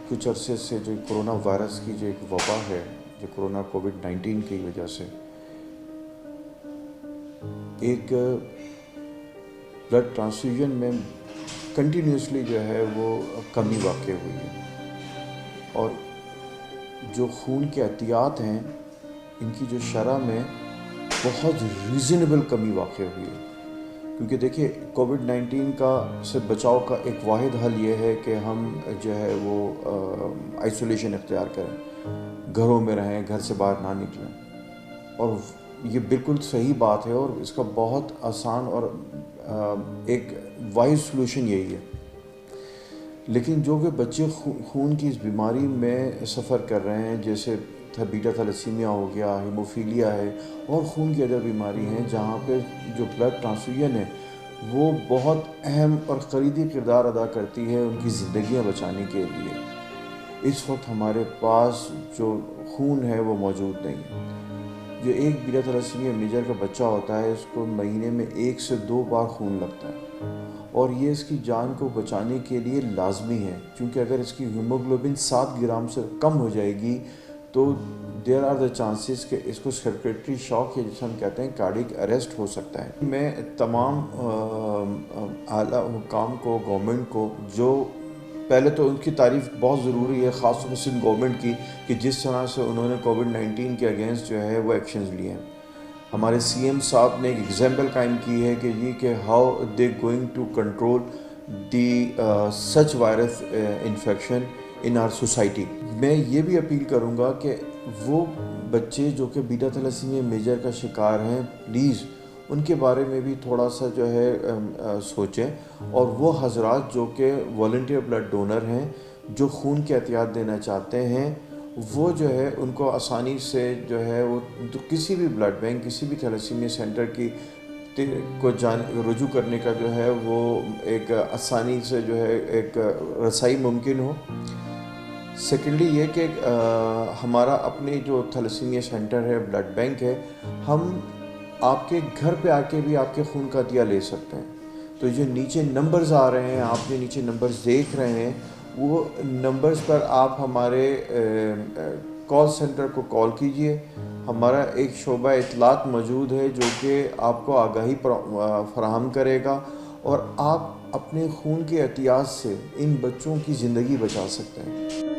کچھ عرصے سے جو کرونا وائرس کی جو ایک وبا ہے، جو کرونا کووڈ-19 کی وجہ سے ایک بلڈ ٹرانسفیوژن میں کنٹینیوسلی جو ہے وہ کمی واقع ہوئی ہے، اور جو خون کے عطیات ہیں ان کی جو شرح میں بہت ریزنیبل کمی واقع ہوئی ہے۔ کیونکہ دیکھیے کووڈ-19 سے بچاؤ کا ایک واحد حل یہ ہے کہ ہم جو ہے وہ آئسولیشن اختیار کریں، گھروں میں رہیں، گھر سے باہر نہ نکلیں، اور یہ بالکل صحیح بات ہے، اور اس کا بہت آسان اور ایک واحد سلوشن یہی ہے۔ لیکن جو کہ بچے خون کی اس بیماری میں سفر کر رہے ہیں، جیسے بیٹا تھیلیسیمیا ہو گیا، ہیموفیلیا ہے، اور خون کی ادر بیماری ہیں جہاں پہ جو بلڈ ٹرانسفیوژن ہے وہ بہت اہم اور کلیدی کردار ادا کرتی ہے ان کی زندگیاں بچانے کے لیے۔ اس وقت ہمارے پاس جو خون ہے وہ موجود نہیں ہے۔ جو ایک بیٹا تھیلیسیمیا میجر کا بچہ ہوتا ہے، اس کو مہینے میں 1 سے 2 بار خون لگتا ہے، اور یہ اس کی جان کو بچانے کے لیے لازمی ہے، کیونکہ اگر اس کی ہیموگلوبن 7 گرام سے کم ہو جائے گی تو دیر آر دا چانسز کہ اس کو سرکولیٹری شاک، یا جسے ہم کہتے ہیں کارڈک اریسٹ ہو سکتا ہے۔ میں تمام اعلیٰ حکام کو، گورنمنٹ کو، جو پہلے تو ان کی تعریف بہت ضروری ہے، خاص طور پر سندھ گورنمنٹ کی، کہ جس طرح سے انہوں نے کووڈ-19 کے اگینسٹ جو ہے وہ ایکشنز لیے ہیں۔ ہمارے سی ایم صاحب نے ایک ایگزامپل قائم کی ہے کہ یہ کہ how they going to control the such virus infection in our society. میں یہ بھی اپیل کروں گا کہ وہ بچے جو کہ بیٹا تھیلیسیمیا میجر کا شکار ہیں، پلیز ان کے بارے میں بھی تھوڑا سا جو ہے سوچیں، اور وہ حضرات جو کہ والنٹیئر بلڈ ڈونر ہیں، جو خون کے عطیات دینا چاہتے ہیں، وہ جو ہے ان کو آسانی سے جو ہے وہ کسی بھی بلڈ بینک، کسی بھی تھیلیسیمیا سینٹر کی کو رجوع کرنے کا جو ہے وہ ایک آسانی سے جو ہے ایک رسائی ممکن ہو۔ سیکنڈلی یہ کہ ہمارا اپنے جو تھیلیسیمیا سینٹر ہے، بلڈ بینک ہے، ہم آپ کے گھر پہ آ کے بھی آپ کے خون کا عطیہ لے سکتے ہیں۔ تو جو نیچے نمبرز آ رہے ہیں، آپ جو نیچے نمبرز دیکھ رہے ہیں، وہ نمبرز پر آپ ہمارے کال سینٹر کو کال کیجئے۔ ہمارا ایک شعبہ اطلاعات موجود ہے جو کہ آپ کو آگاہی فراہم کرے گا، اور آپ اپنے خون کے عطیات سے ان بچوں کی زندگی بچا سکتے ہیں۔